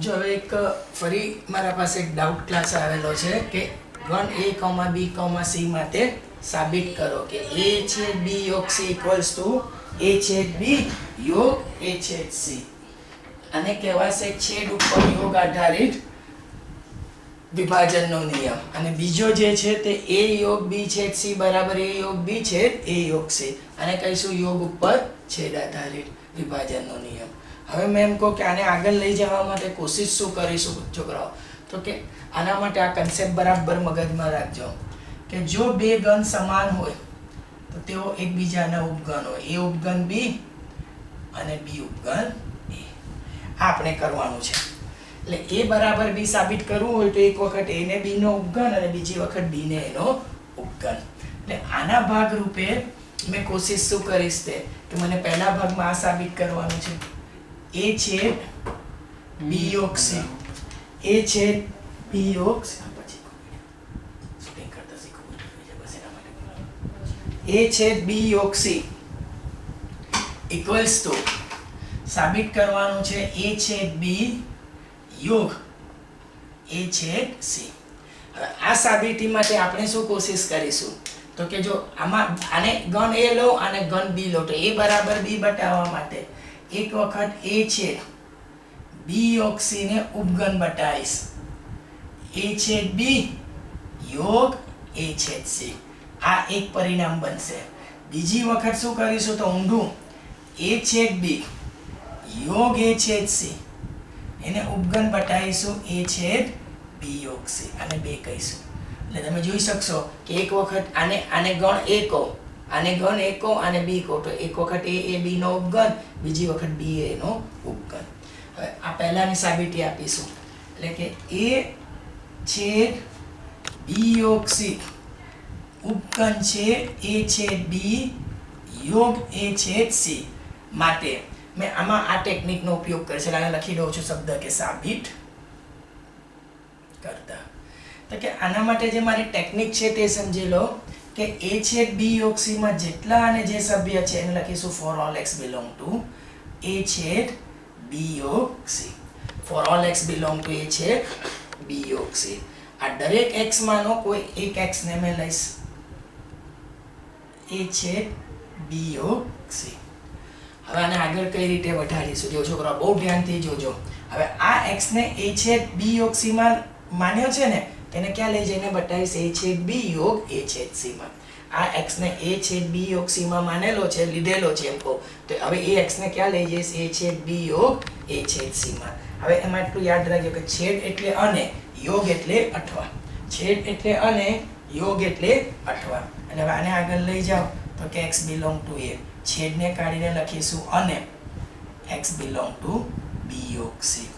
જો હવે એક ફરી મારા પાસે એક ડાઉટ ક્લાસ આવેલો છે કે ગણ a, b, c માટે સાબિત કરો કે a છેદ b યોગ c ઇક્વલ્સ ટુ a છેદ b યોગ a છેદ c. આને કહેવાશે છેદ ઉપર યોગ આધારિત વિભાજનનો નિયમ. અને બીજો જે છે તે a યોગ b છેદ c બરાબર a યોગ b છેદ a યોગ c. આને કહીશું યોગ ઉપર છેદ આધારિત વિભાજનનો નિયમ. હવે મેં એમ કહું કે આને આગળ લઈ જવા માટે કોશિશ શું કરીશું છોકરાઓ, તો કે આના માટે આ કન્સેપ્ટ બરાબર મગજમાં રાખજો કે જો બે ગણ સમાન હોય તો તેઓ એકબીજાના ઉપગણ હોય. એ ઉપગણ b અને b ઉપગણ a. આપણે કરવાનું છે. એટલે a બરાબર b સાબિત કરવું હોય તો એક વખત a ને b નો ઉપગણ અને બીજી વખત b ને એનો ઉપગણ. એટલે આના ભાગ રૂપે મેં કોશિશ શું કરીશ તે કે મને પહેલા ભાગમાં આ સાબિત કરવાનું છે a છેદ b યોગ c. a છેદ b યોગ c. a છેદ b યોગ c ઇક્વલ્સ ટુ સાબિત કરવાનું છે a છેદ b યોગ a છેદ c. હવે આ સાબિતી માટે આપણે શું કોશિશ કરીશું તો કે જો આમાં આને ગણ a લો અને ગણ b લો તો a બરાબર b બતાવવા માટે એક વખત a છેદ b યોગ c ને ઉપગણ બતાવીશ. a છેદ b યોગ a છેદ c. આ એક પરિણામ બનશે. બીજી વખત શું કરીશું તો ઊંધું a છેદ b યોગ a છેદ c એને ઉપગણ બતાવીશું a છેદ b યોગ c. આને બે કહીશું. એટલે તમે જોઈ શકશો કે એક વખત આને ગણ a કહો, આને ગણ a કહો અને b કહો તો એક વખત a b નો ઉપગણ, બીજી વખત b a નો ઉપગણ. હવે આ પહેલાની સાબિતી આપીશું. એટલે કે a છેદ b યોગ c ઉપગણ છે a છેદ b યોગ a છેદ c માટે મેં આમાં આ ટેકનિકનો ઉપયોગ કર્યો છે. આને લખી દઉં છું શબ્દ કે સાબિત કરતા. તો કે આના માટે જે મારી ટેકનિક છે તે સમજી લો કે a છેદ b યોગ c માં જેટલા અને જે સભ્ય છે એને લખીશું for all x belong to a છેદ b યોગ c. for all x belong to a છેદ b યોગ c. આ દરેક x માનો કોઈ એક x ને મેં લઈશ a છેદ b યોગ c. હવે આને આગળ કઈ રીતે વધારીશું જો છોકરા બહુ ધ્યાનથી જોજો. હવે આ x ને a છેદ b યોગ c માં માન્યો છે ને તેને ક્યાં લઈ જઈને બતાવીશ a છેદ b યોગ a છેદ c માં. આ x ને a છેદ b યોગ c માં માનેલો છે, લીધેલો છે એમ કહો તો હવે એ x ને ક્યાં લઈ જઈશ a છેદ b યોગ a છેદ c માં. હવે એમાં એટલું યાદ રાખજો કે છેદ એટલે અને, યોગ એટલે અઠવા. છેદ એટલે અને, યોગ એટલે અઠવા. અને હવે આને આગળ લઈ જાઓ તો કે x belong to a. છેદને કાઢીને લખીશું અને x belong to b યોગ c.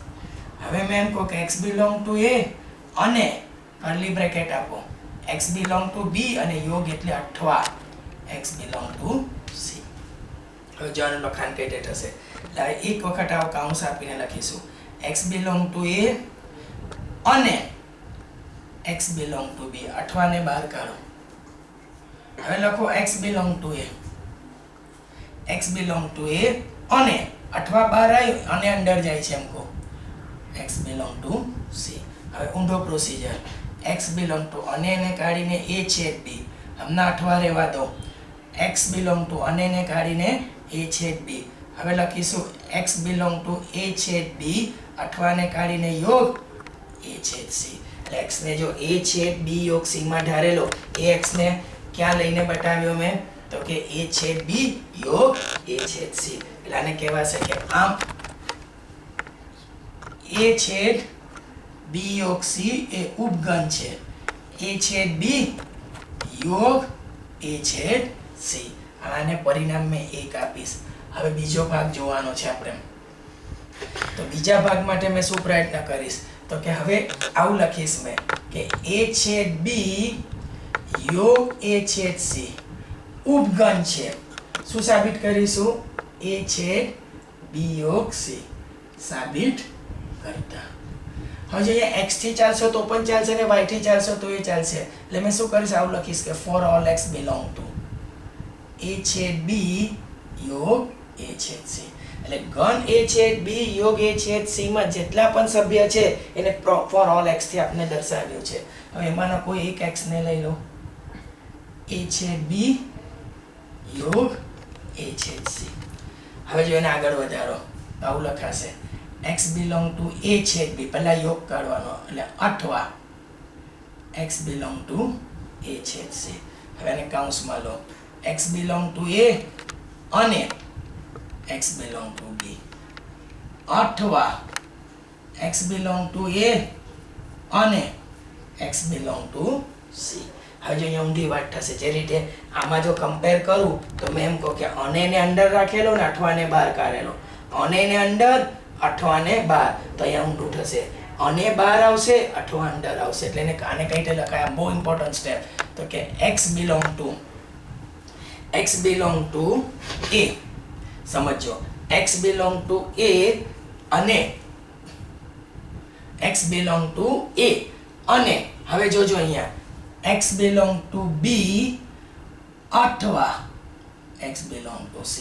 હવે મેં એમ કહું કે x belong to a અને કર્લી બ્રેકેટ આપો x belong to b અને યોગ એટલે અઠવા x belong to c. હવે જો આનું લખાણ કઈ રીતે થશે એટલે એક વખત આવો કૌંસ આપીને લખીશું x belong to a અને x belong to b. અઠવાને બહાર કાઢો. હવે લખો x belong to a. x belong to a અને અઠવા બહાર આવ્યો અને અંદર જાય છે એમ કહો x belong to c. હવે ઊંધો પ્રોસીજર x belong to અને ને કાઢીને a છેદ b. હમણાં અઠવા રહેવા દો. x belong to અને ને કાઢીને a છેદ b. હવે લખીશું x belong to a છેદ b અઠવાને કાઢીને યોગ a છેદ c. એટલે x ને જો a છેદ b યોગ c માં ધારેલો એ x ને ક્યાં લઈને બતાવ્યો મેં તો કે a છેદ b યોગ a છેદ c. એટલે આને કહેવાશે કે આમ a છેદ b યોગ c એ ઉપગણ છે a છેદ b યોગ a છેદ c. આને પરિણામ મેં 1 આપીશ. હવે બીજો ભાગ જોવાનો છે આપણે. તો બીજા ભાગ માટે મેં શું પ્રયત્ન કરીશ તો કે હવે આવું લખીશ મેં કે a છેદ b યોગ a છેદ c ઉપગણ છે. શું સાબિત કરીશું a છેદ b યોગ c સાબિત કરતા. હવે જો અહીંયા x થી ચાલશો તો પણ ચાલશે ને y થી ચાલશો તો એ ચાલશે. એટલે મેં શું કરીશ આવું લખીશ કે for all x belong to a છેદ b યોગ a છેદ c. એટલે ઘન a છેદ b યોગ a છેદ c માં જેટલા પણ સભ્ય છે એને ફોર ઓલ x થી આપણે દર્શાવ્યું છે. હવે એમાંનો કોઈ એક x ને લઈ લો, a છેદ b યોગ a છેદ c. હવે જો એને આગળ વધારો આવું લખાશે x belong to a છેદ b, પહેલા યોગ કાઢવાનો એટલે અથવા x belong to a છેદ c. હવે એને કૌંસમાં લો, x belong to a અને x belong to b અથવા x belong to a અને x belong to c. હવે જો અહીંયા ઊંધી વાત થશે, જે રીતે આમાં જો કમ્પેર કરું તો મેં એમ કહું કે અને ને અંદર રાખેલો ને અઠવાને બહાર કાઢેલો, અને ને અંદર અઠવાને બહાર, તો અહીંયા ઊંધું થશે, અને બહાર આવશે અઠવા અંદર આવશે. એટલે એને આને કઈ રીતે લખાય, બહુ ઇમ્પોર્ટન્ટ સ્ટેપ, તો કે x belong to a, સમજો x belong to a અને x belong to a અને હવે જોજો અહીંયા x belong to b અથવા x belong to c.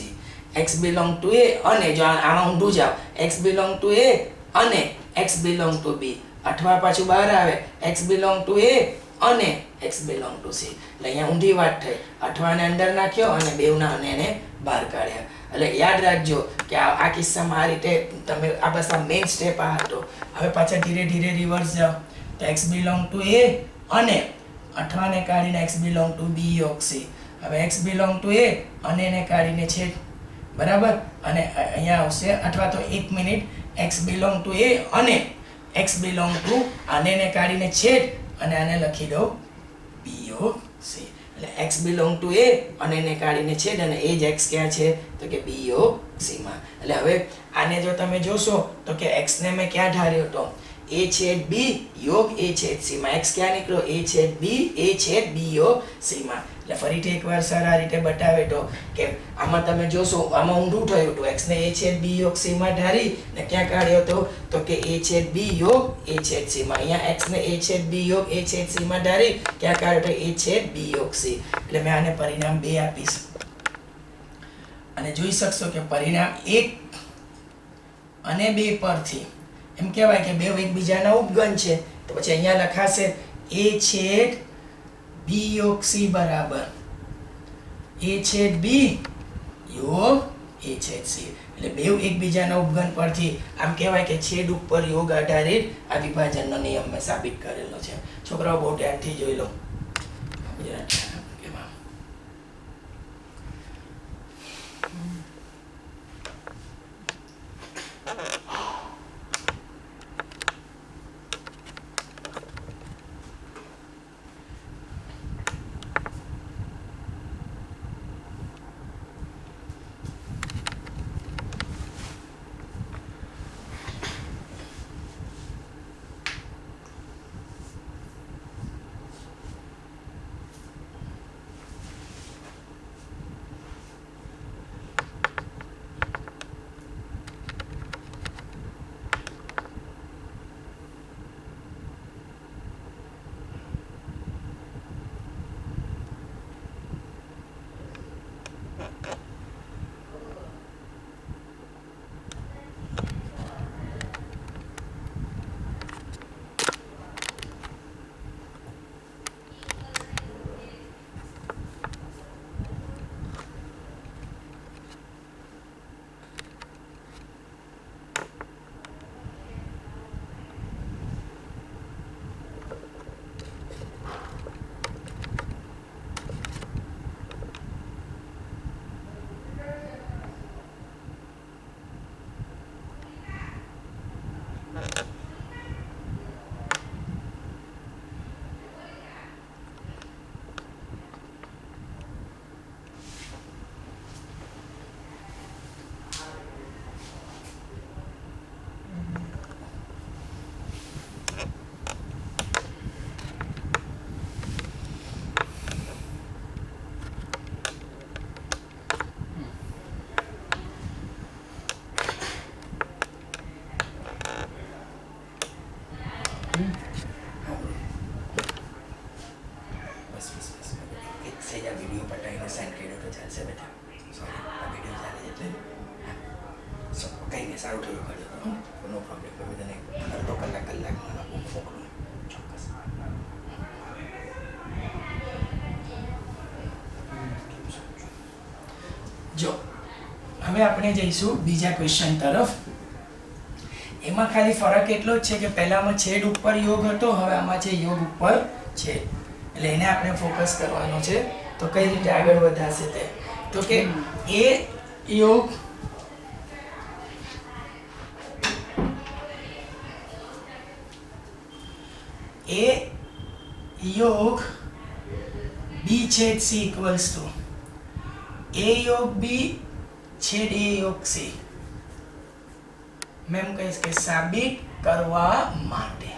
x belong to a અને જો આમાં ઊંધું જાવ, x belong to a અને x belong to b અથવા પાછું બહાર આવે x belong to a અને x belong to c. એટલે અહીંયા ઊંધી વાત થઈ, અઠવાને અંદર નાખ્યો અને બેવના અને એને બહાર કાઢ્યા. એટલે યાદ રાખજો કે આ કિસ્સામાં આ રીતે તમે આ બસ આ મેઇન સ્ટેપ આ હતો. હવે પાછા ધીરે ધીરે રિવર્સ જાઓ તો x belong to a અને અઠવાને કાઢીને x belong to b યોગ c. હવે x belong to a અને એને કાઢીને છેદ, બરાબર, અને અહીંયા આવશે અથવા તો 1 minute x belong to a અને x belong to આને ને કાઢીને છેદ અને આને લખી દો b યોગ c. એટલે x belong to a અને એને કાઢીને છેદ અને એ જ x ક્યાં છે તો કે b યોગ c માં. એટલે હવે આને જો તમે જોશો તો કે x ને મેં ક્યાં ધાર્યો હતો, a છેદ b યોગ a છેદ c માં. x ક્યાં નીકળ્યો, a છેદ b યોગ c માં. એટલે ફરીથી એકવાર સર આ રીતે બતાવે તો કે આમાં તમે જોશો આમાં ઊંધું થયું હતું, x ને a છેદ b યોગ c માં ધારી ને ક્યાં કાઢ્યો હતો તો કે a છેદ b યોગ a છેદ c માં. અહીંયા x ને a છેદ b યોગ a છેદ c માં ધારી ક્યાં કાઢ્યો તો a છેદ b યોગ c. એટલે મેં આને પરિણામ 2 આપીશ અને જોઈ શકશો કે પરિણામ 1 અને 2 પરથી એમ કહેવાય કે બે એકબીજાના ઉપગણ છે. તો પછી અહીંયા લખાશે a છેદ b યોગ c બરાબર a છેદ b યોગ a છેદ c. એટલે બે એકબીજાના ઉપગણ પરથી આમ કહેવાય કે છેદ ઉપર યોગ આધારિત આ વિભાજનનો નિયમ મેં સાબિત કરેલો છે. છોકરાઓ બહુ ધ્યાનથી જોઈ લો. આપણે કોઈ બધાને અડધો કલાકમાં મોકલું ચોક્કસ. જો હવે આપણે જઈશું બીજા ક્વેશ્ચન તરફ. એમાં ખાલી ફરક એટલો જ છે કે પહેલામાં છેદ ઉપર યોગ હતો, હવે આમાં છે યોગ ઉપર છેદ, એટલે એને આપણે ફોકસ કરવાનો છે. તો કઈ રીતે આગળ વધાશે તે, તો કે એ યોગ બી છેદ સી ઇક્વલ્સ ટુ એ યોગ બી છેદ એ યોગ સી. મેં એમ કહીશ કે સાબિત કરવા માટે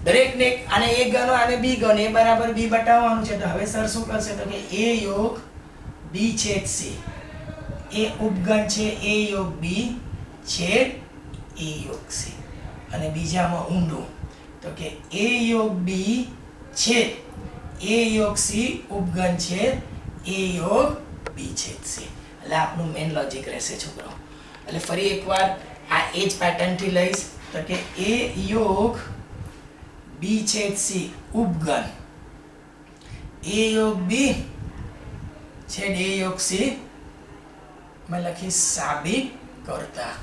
દરેકને આને એ ગણો આને બી ગણો, એ બરાબર બી બતાવવાનું છે. તો હવે સર શું કરશે, તો કે એ યોગ બી છેદ સી, એ ઉપગણ છે એ યોગ બી છેદ એ યોગ સી. અને બીજામાં ઊંડું, તો કે એ યોગ બી છેદ એ યોગ સી ઉપગણ છે એ યોગ બી છેદ સી. એટલે આપણું મેઇન લોજિક રહેશે છોકરો. એટલે ફરી એકવાર આ એ જ પેટર્ન થી લઈશ, તો કે એ યોગ બી છેદ સી ઉપગણ એ યોગ બી છેદ એ યોગ સી મેં લખી સાબિત કરતા.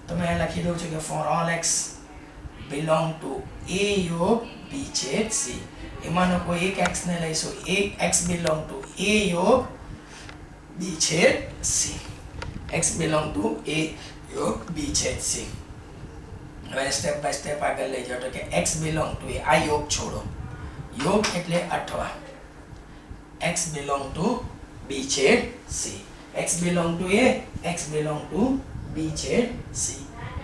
તો મેં લખી દઉં છું કે for all x belong to A યોગ બી છેદ સી, એમાંનો કોઈ એક x ને લઈશું, એક x બિલોંગ ટુ એ યોગ બી છેદ C, x belong to A યોગ બી છેદ સી. હવે સ્ટેપ બાય સ્ટેપ આગળ લઈ જાઓ. તો કે x બિલોંગ ટુ એ, આ યોગ છોડો, યોગ એટલે અઠવા, x બિલોંગ ટુ બી છેદ C, x belong to A, x belong to B છેદ સી.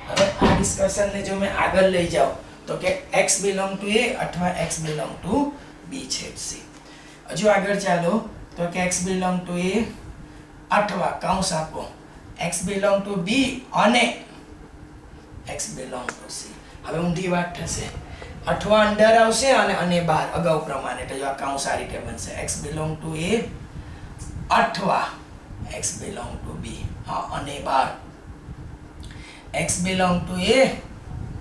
હવે આ ડિસ્કશન ને જો મેં આગળ લઈ જાઉં, તો કે x બિલોંગ ટુ એ અથવા x બિલોંગ ટુ બી છેદ સી. હજુ આગળ ચાલો, તો કે x બિલોંગ ટુ એ અથવા કૌંસ આપો, x બિલોંગ ટુ બી અને x બિલોંગ ટુ સી. હવે ઊંધી વાત થશે, અથવા અંદર આવશે અને બહાર, અગાઉ પ્રમાણે. તો જો આ કૌંસ આ રીતે બનશે, x બિલોંગ ટુ એ અથવા x બિલોંગ ટુ બી, અને બહાર x બિલોંગ ટુ એ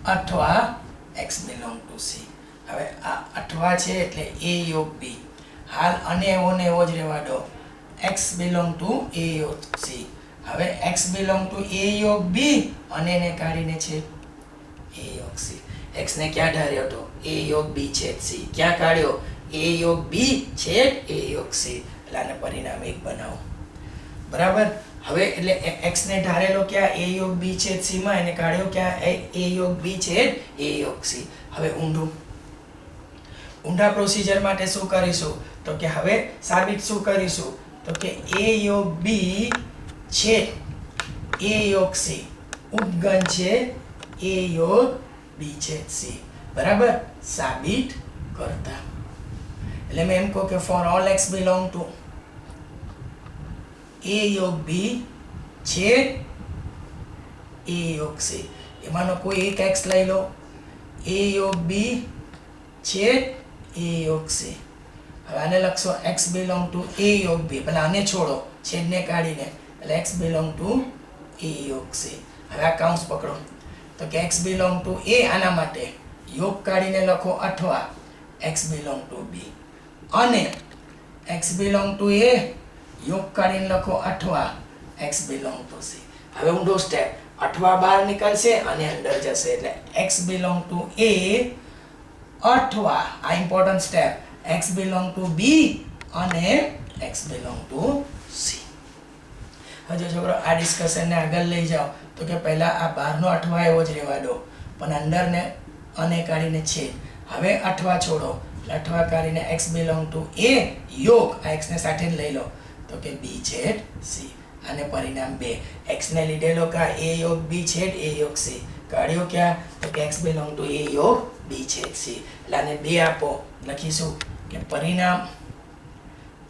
અથવા x બિલોંગ ટુ સી. હવે આ અથવા છે એટલે a યોગ b, હાલ અને એવો ને એવો જ રહેવા દો, x બિલોંગ ટુ a યોગ c. હવે x બિલોંગ ટુ a યોગ b અને એને કાઢીને છે a યોગ c. x ને ક્યાં ધાર્યો તો a યોગ b છેદ c, ક્યાં કાઢ્યો a યોગ b છેદ a યોગ c. એટલે આને પરિણામ 1 બનાવો, બરાબર. હવે એટલે x ને ધારેલો ક્યાં a યોગ b છેદ c માં, એને કાઢ્યો ક્યાં a યોગ b છેદ a યોગ c. હવે ઊંડા પ્રોસીજર માટે શું કરીશું, તો કે હવે સાબિત શું કરીશું, તો કે a યોગ b છેદ a યોગ c ઉપગણ છે a યોગ b છેદ c, બરાબર. સાબિત કરતા એટલે મેં એમ કહું કે for all x belong to a યોગ b છેદ a યોગ c, એમાંનો કોઈ એક x લઈ લો, a યોગ b છેદ a યોગ c. હવે આને લખશો x બિલોંગ ટુ a યોગ b, એટલે આને છોડો, છેદને કાઢીને, એટલે x બિલોંગ ટુ a યોગ c. હવે આ કૌંસ પકડો, તો કે x બિલોંગ ટુ a, આના માટે યોગ કાઢીને લખો અથવા x બિલોંગ ટુ b, અને x બિલોંગ ટુ a યોગ કાઢીને લખો અથવા x બિલોંગ ટુ c. હવે ઊંડો સ્ટેપ, અઠવા બહાર નીકળશે અને અંદર જશે, એટલે x બિલોંગ ટુ a અથવા આ important step x belong two b અને x બિલોંગ ટુ c. હજુ છોકરો આ ડિસ્કશનને આગળ લઈ જાઓ, તો કે પહેલા આ બહારનો અઠવા એવો જ રહેવા દો, પણ અંદરને અને કાઢીને છેદ. હવે અઠવા છોડો, અઠવા કાઢીને x બિલોંગ ટુ a યોગ, આ x ને સાથે જ લઈ લો, તો કે b છેદ c. અને પરિણામ 2, x ને લીધેલો કા a યોગ b છેદ a યોગ c, કાઢ્યો ક્યાં, તો કે x બિલોંગ ટુ a યોગ b છેદ c. એટલે આને 2 આપો, લખીશું કે પરિણામ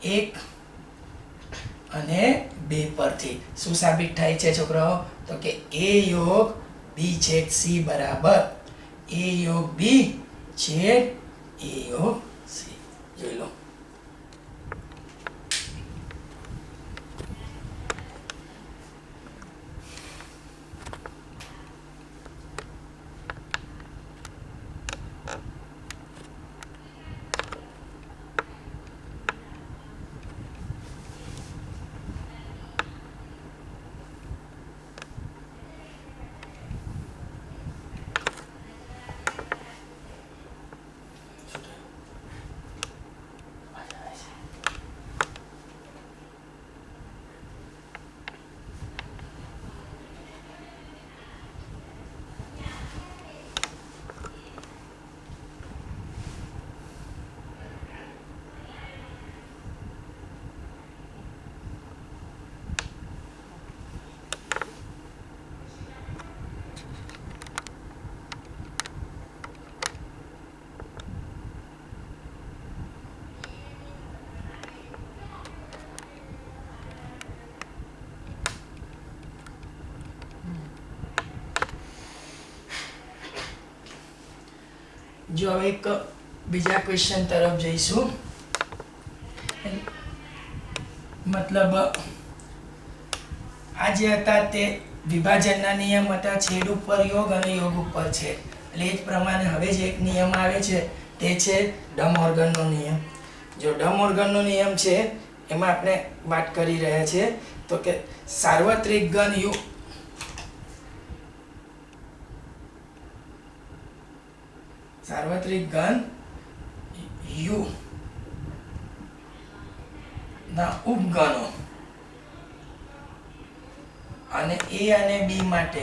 1 અને 2 પરથી શું સાબિત થાય છે છોકરાઓ, તો કે a યોગ b છેદ c બરાબર a યોગ b છેદ a યોગ c. જોઈ લો. જો હવે એક બીજા ક્વેશ્ચન તરફ જઈશું. મતલબ આ જે હતા તે વિભાજનના નિયમ હતા, છેદ ઉપર યોગ અને યોગ ઉપર છેદ. એટલે એ જ પ્રમાણે હવે જે એક નિયમ આવે છે તે છે ડ મોર્ગનનો નિયમ. જો ડ મોર્ગનનો નિયમ છે એમાં આપણે વાત કરી રહ્યા છીએ તો કે સાર્વત્રિક ઘન યુ સાર્વત્રિક ઘન યુ ના ઉપગણો અને a અને b માટે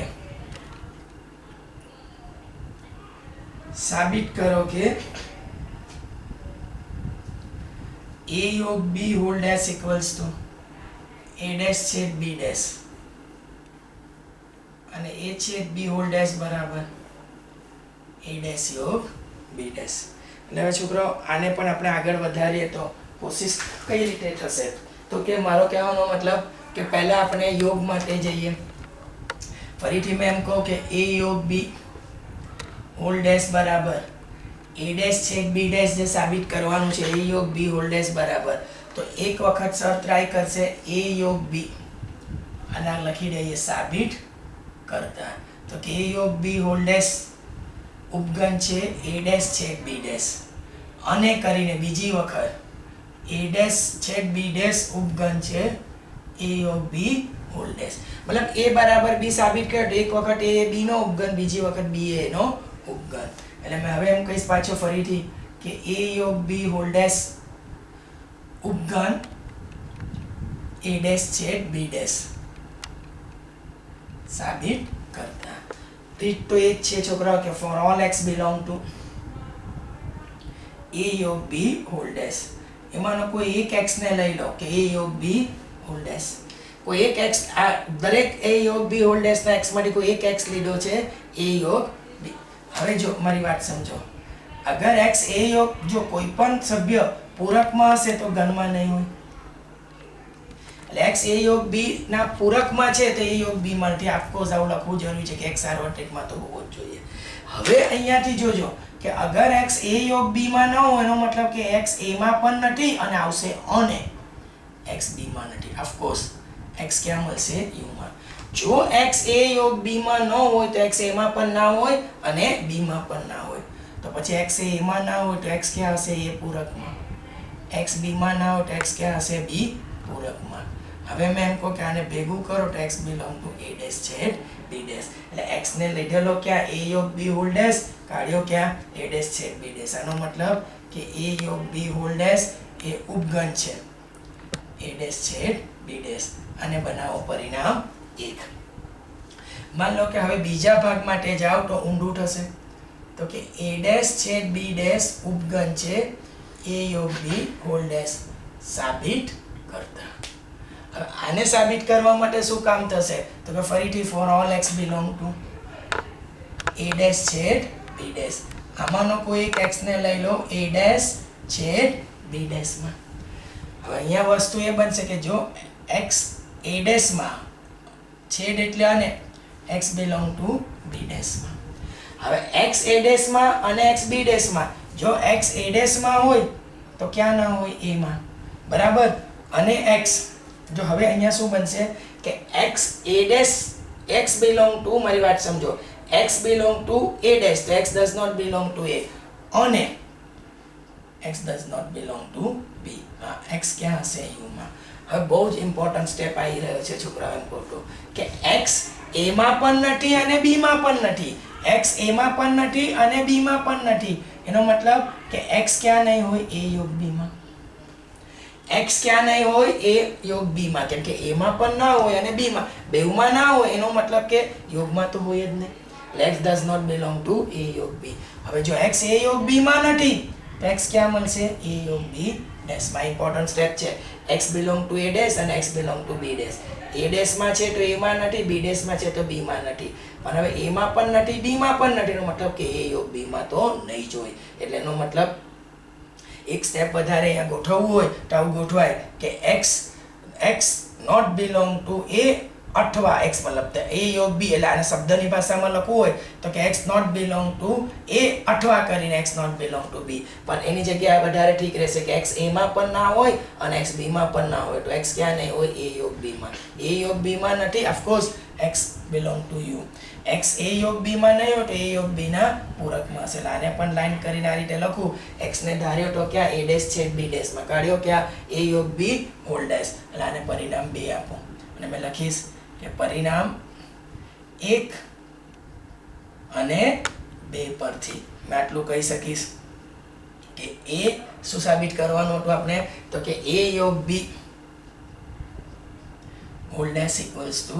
સાબિત કરો કે a યોગ b whole dash equals to a dash છેદ b ડેશ અને a છેદ b હોલ ડેશ બરાબર a ડેશ યોગ b ડેશ. એટલે હવે છોકરાઓ આને પણ આપણે આગળ વધારીએ તો કોશિશ કઈ રીતે થશે તો કે મારો કહેવાનો મતલબ કે પહેલા આપણે યોગ માટે જઈએ. ફરીથી મેં એમ કહું કે a યોગ b હોલ ડેશ બરાબર a ડેશ છેદ b ડેશ જે સાબિત કરવાનું છે a યોગ b હોલ ડેશ બરાબર તો એક વખત સર ટ્રાય કરશે a યોગ b અને આ લખી દઈએ સાબિત કરતા તો કે a યોગ b હોલ ડેશ ઉપગણ છે a ડેશ છેદ b ડેશ અને કરીને બીજી વખત a ડેશ છેદ b ડેશ ઉપગણ છે a યોગ b હોલ ડેશ. મતલબ a બરાબર b સાબિત કર્યો એક વખત a b નો ઉપગણ બીજી વખત b a નો ઉપગણ. એટલે મેં હવે એમ કહીશ પાછો ફરીથી કે a યોગ b હોલ ડેશ ઉપગણ a ડેશ છેદ b ડેશ સાબિત કરતા. રીત તો એ જ છે છોકરાઓ કે for all x belong to a યોગ b હોલ ડેશ એમાંનો કોઈ એક x ને લઈ લો કે a યોગ b હોલ ડેશ કોઈ એક x આ દરેક a યોગ b હોલ ડેશ ના x માંથી કોઈ એક x લીધો છે a યોગ b. હવે જો મારી વાત સમજો અગર x a યોગ જો કોઈ પણ સભ્ય પૂરકમાં હશે તો ઘનમાં નહીં હોય. એટલે x a યોગ b ના પૂરકમાં છે તો a યોગ b માંથી ઓફકોર્સ આવું લખવું જરૂરી છે કે x સાર્વત્રિકમાં તો હોવો જ જોઈએ. હવે અહીંયાથી જોજો કે અગર x a યોગ b માં ન હોય એનો મતલબ કે x a માં પણ નથી અને આવશે અને x b માં નથી. ઓફકોર્સ x ક્યાં મળશે u માં. જો x a યોગ b માં ન હોય તો x a માં પણ ના હોય અને b માં પણ ના હોય તો પછી x a માં ના હોય તો x ક્યાં હશે a પૂરકમાં, x b માં ના હોય તો x ક્યાં હશે b પૂરકમાં. હવે મેં એમ કહું કે આને ભેગું કરો તો x belong to a dash છેદ b ડેશ. એટલે x ને લીધેલો ક્યાં a યોગ b હોલ ડેશ કાઢ્યો ક્યાં a ડેશ છેદ b ડેશ. આનો મતલબ કે a યોગ b હોલ ડેશ એ ઉપગણ છે a ડેશ છેદ b ડેશ અને બનાવો પરિણામ 1. માન લો કે હવે બીજા ભાગ માટે જાઓ તો ઊંધું થશે તો કે a ડેશ છેદ b ડેશ ઉપગણ છે a યોગ b હોલ ડેશ સાબિત કરતા. હવે આને સાબિત કરવા માટે શું કામ થશે તો કે ફરીથી four all x belong to a dash છેદ b ડેશ આમાંનો કોઈ એક x ને લઈ લો a ડેશ છેદ b ડેશ માં. હવે અહીંયા વસ્તુ એ બનશે કે જો x a ડેશ માં છેદ એટલે અને x belong two b dash માં. હવે x a ડેશ માં અને x b ડેશ માં જો x a ડેશ માં હોય તો ક્યાં ના હોય a માં બરાબર અને x જો હવે અહીંયા શું બનશે કે x a dash x belong two મારી વાત સમજો x belong to a dash તો x does not belong to a અને x does not belong to b. x ક્યાં હશે u માં. હવે બહુ જ ઇમ્પોર્ટન્ટ સ્ટેપ આવી રહ્યો છે છોકરાઓ એમ કહું કે x a માં પણ નથી અને b માં પણ નથી, x a માં પણ નથી અને b માં પણ નથી. એનો મતલબ કે x ક્યાં નહીં હોય a યોગ b માં, x ક્યાં નહીં હોય a યોગ b માં કેમ કે a માં પણ ના હોય અને b માં બેઉમાં ના હોય એનો મતલબ કે યોગમાં તો હોય જ નહીં. x does not belong to a યોગ b. હવે જો x a યોગ b માં નથી તો x ક્યાં મળશે a યોગ b ડેશ માં. ઇમ્પોર્ટન્ટ સ્ટેપ છે x belong to a dash અને x belong to b dash. a dash માં છે તો a માં નથી, b ડેશ માં છે તો b માં નથી. પણ હવે a માં પણ નથી b માં પણ નથી એનો મતલબ કે a યોગ b માં તો નહીં જ હોય. એટલે એનો મતલબ એક સ્ટેપ વધારે અહીંયા ગોઠવવું હોય તો આવું ગોઠવાય કે x not belong to a अथवा x मतलब तो a योग b એટલે આને શબ્દની ભાષામાં લખવું હોય તો કે x not belong to a अथवा કરીને x not belong to b પણ એની જગ્યાએ વધારે ઠીક રહેશે કે x a માં પણ ના હોય અને x b માં પણ ના હોય તો x ક્યાં નહીં હોય a योग b માં a योग b માં નથી of course x belong to u x a योग b માં નહીં હોય તો a योग b ના પૂરકમાં હશે આને પણ લાઈન કરીને આ રીતે લખું x ને ધાર્યો તો ક્યાં a ડેશ છે b ડેશ માં કાઢ્યો ક્યાં a योग b હોલ ડેશ એટલે આને પરિણામ 2 આપો અને મેં લખીશ કે પરિણામ 1 અને 2 પરથી મેં આટલું કહી શકીશ કે a શું સાબિત કરવાનું હતું આપણે તો કે a योग b whole dash equals to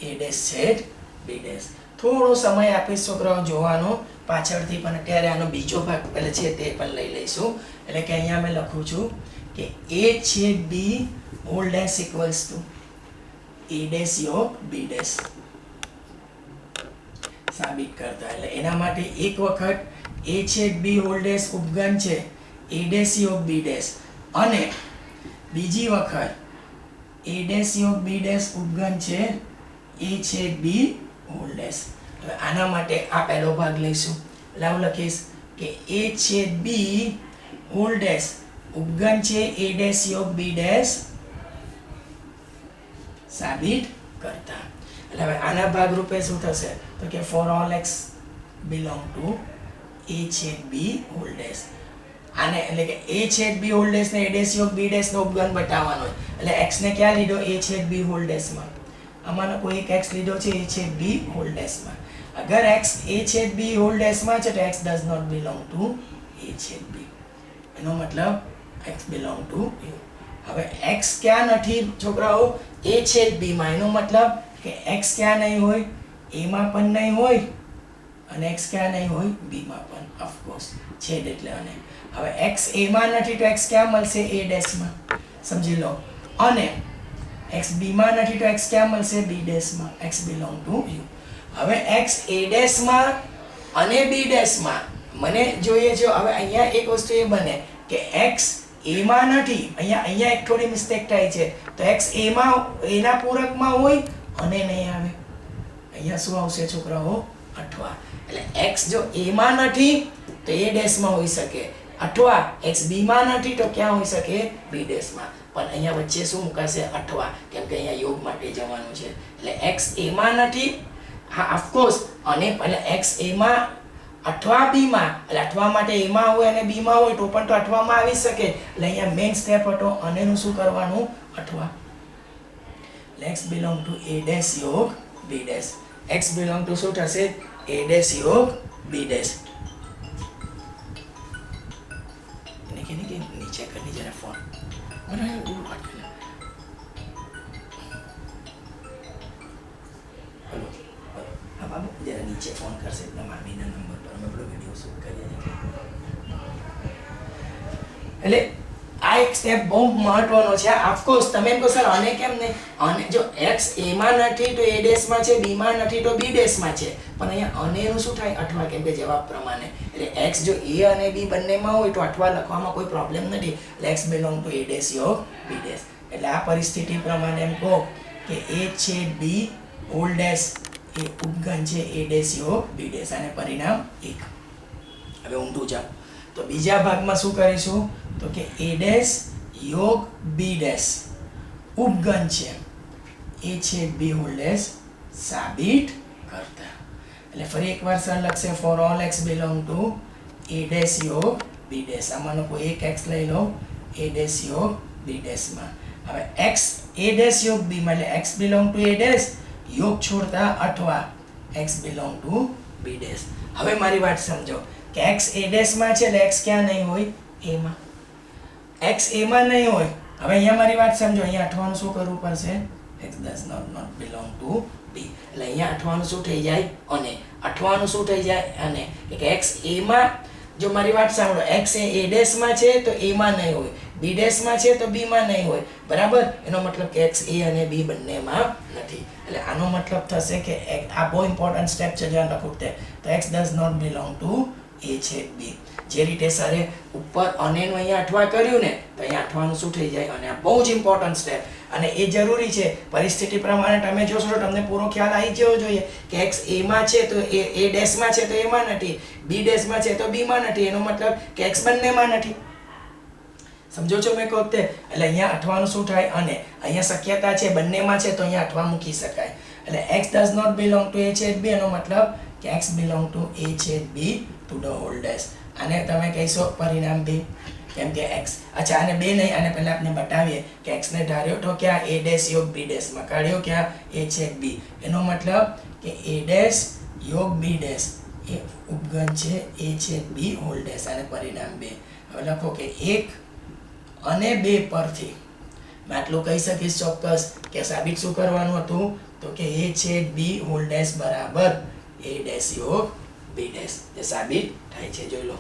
a dash છેદ b ડેશ થોડો સમય આપીશ છોકરાઓ જોવાનો પાછળથી પણ અત્યારે આનો બીજો ભાગ પહેલે છે તે પણ લઈ લઈશું એટલે કે અહીંયા મેં લખું છું કે a છેદ b whole dash equals to a dash योग b ડેશ સાબિત કરતા એટલે એના માટે એક વખત a છેદ b હોલ ડેશ ઉપગણ છે a ડેશ योग b ડેશ અને બીજી વખત a ડેશ योग b ડેશ ઉપગણ છે a છેદ b હોલ ડેશ હવે આના માટે આ પહેલો ભાગ લઈશું એટલે હું લખીશ કે a છેદ b હોલ ડેશ ઉપગણ છે a ડેશ योग b ડેશ સાબિત કરતા એટલે હવે આના ભાગ રૂપે શું થશે તો કે for all x belong to a છેદ b હોલ ડેશ આને એટલે કે a છેદ b હોલ ડેશ ને a ડેશ योग b ડેશ નો ઉપગણ બતાવવાનો એટલે x ને ક્યાં લીધો a છેદ b હોલ ડેશ માં આમાંનો કોઈ એક x લીધો છે a છેદ b હોલ ડેશ માં અગર x a છેદ b હોલ ડેશ માં છે તો x does not belong to a છેદ b એનો મતલબ x belong to u હવે x ક્યાં નથી છોકરાઓ a છેદ b માં એનો મતલબ કે x ક્યાં નહીં હોય a માં પણ નહીં હોય અને x ક્યાં નહીં હોય b માં પણ ઓફ કોર્સ છેદ એટલે અને હવે x a માં નથી તો x ક્યાં મળશે a ડેશ માં સમજી લો અને x b માં નથી તો x ક્યાં મળશે b ડેશ માં x belong to u હવે x a ડેશ માં અને b ડેશ માં મને જોઈએ છે હવે અહીંયા એક વસ્તુ એ બને કે x a માં નથી અહીંયા એક થોડી મિસ્ટેક થાય છે તો x a માં a ના પૂરકમાં હોય અને નહીં આવે અહીંયા શું આવશે છોકરાઓ અઠવા એટલે x જો a માં નથી તો a ડેશ માં હોઈ શકે અઠવા x b માં નથી તો ક્યાં હોઈ શકે b ડેશ માં પણ અહીંયા વચ્ચે શું મુકાશે અઠવા કેમ કે અહીંયા યોગ માટે જવાનું છે એટલે x a માં નથી હા ઓફ કોર્સ અને એટલે x a માં અઠવા b માં એટલે અઠવા માટે a માં હોય અને b માં હોય તો પણ તો અઠવામાં આવી શકે એટલે અહીંયા મેઇન સ્ટેપ હતો અને નું શું કરવાનું Athwa x belong to a dash योग b dash x belong to શું થશે a dash योग b dash એને કે નીચે કરી જરા ફોન મને એવું વાત કરે હેલો હા બાબુ જરા નીચે ફોન કરશે એટલે મામીના નંબર પર અમે પેલો વિડિયો શૂટ કરીએ એટલે આ એક સ્ટેપ બહુ મહત્વનો છે ઓફકોર્સ તમે એમ કહો સર અને કેમ નહીં અને જો x a માં નથી તો a ડેશ માં છે b માં નથી તો b ડેશ માં છે પણ અહીંયા અનેનું શું થાય અઠવા કેમ કે જવાબ પ્રમાણે એટલે x જો a અને b બંનેમાં હોય તો અઠવા લખવામાં કોઈ પ્રોબ્લેમ નથી એટલે x belong to a dash योग b ડેશ એટલે આ પરિસ્થિતિ પ્રમાણે એમ કહો કે a છેદ b હોલ ડેશ એ ઉપગણ છે a ડેશ योग b ડેશ અને પરિણામ 1 હવે ઊંધું જાવ તો બીજા ભાગમાં શું કરીશું તો કે a ડેશ योग b ડેશ ઉપગણ છે a છેદ b હોલ ડેશ સાબિત કરતા એટલે ફરી એકવાર સર લખશે for all x belong to a dash योग b ડેશ આમાંનો કોઈ એક x લઈ લો a ડેશ योग b ડેશ માં હવે x a ડેશ योग b માં એટલે x belong to a dash योग છોડતા Athwa x belong to b dash હવે મારી વાત સમજો કે x a ડેશ માં છે એટલે x ક્યાં નહીં હોય a માં x a માં નહીં હોય હવે અહીંયા મારી વાત સમજો અહીંયા અઠવાનું શું કરવું પડશે x does not belong to b એટલે અહીંયા અઠવાનું શું થઈ જાય અને અઠવાનું શું થઈ જાય અને કે x a માં જો મારી વાત સાંભળો x એ a ડેશ માં છે તો a માં નહીં હોય b ડેશ માં છે તો b માં નહીં હોય બરાબર એનો મતલબ કે x a અને b બંનેમાં નથી એટલે આનો મતલબ થશે કે આ બહુ ઇમ્પોર્ટન્ટ સ્ટેપ છે ધ્યાન રાખવું તો x does not belong to a છેદ b જે રીતે સરે ઉપર અનેનું અહીંયા અઠવા કર્યું ને તો અહીંયા અઠવાનું શું થઈ જાય અને આ બહુ જ ઇમ્પોર્ટન્ટ સ્ટેપ અને એ જરૂરી છે. પરિસ્થિતિ પ્રમાણે તમે જોશો તો તમને પૂરો ખ્યાલ આવી જવો જોઈએ કે x a માં છે તો a ડેશમાં છે તો a માં નથી, b ડેશમાં છે તો b માં નથી. એનો મતલબ કે x બંનેમાં નથી. સમજો છો મેં કહું તે? એટલે અહીંયા અઠવાનું શું થાય? અને અહીંયા શક્યતા છે બંનેમાં છે તો અહીંયા અઠવા મૂકી શકાય. એટલે x does not belong to a છેદ b, એનો મતલબ કે x belong to a છેદ b to the whole dash. આને તમે કહીશો પરિણામ b, કેમ કે x, અચ્છા આને બે નહીં, આને પહેલા આપણે બતાવીએ કે x ને ધાર્યો તો ક્યાં a ડેશ યોગ b ડેશમાં, કાઢ્યો ક્યાં a છેદ b. એનો મતલબ કે a ડેશ યોગ b ડેશ એ ઉપગણ છે a છેદ b હોલ ડેશ. આને પરિણામ 2. હવે લખો કે 1 અને 2 પરથી મેં આટલું કહી શકીશ ચોક્કસ કે સાબિત શું કરવાનું હતું? તો કે a છેદ b હોલ ડેશ બરાબર a ડેશ યોગ b ડેશ. જે સાબિત થાય છે, જોઈ લો.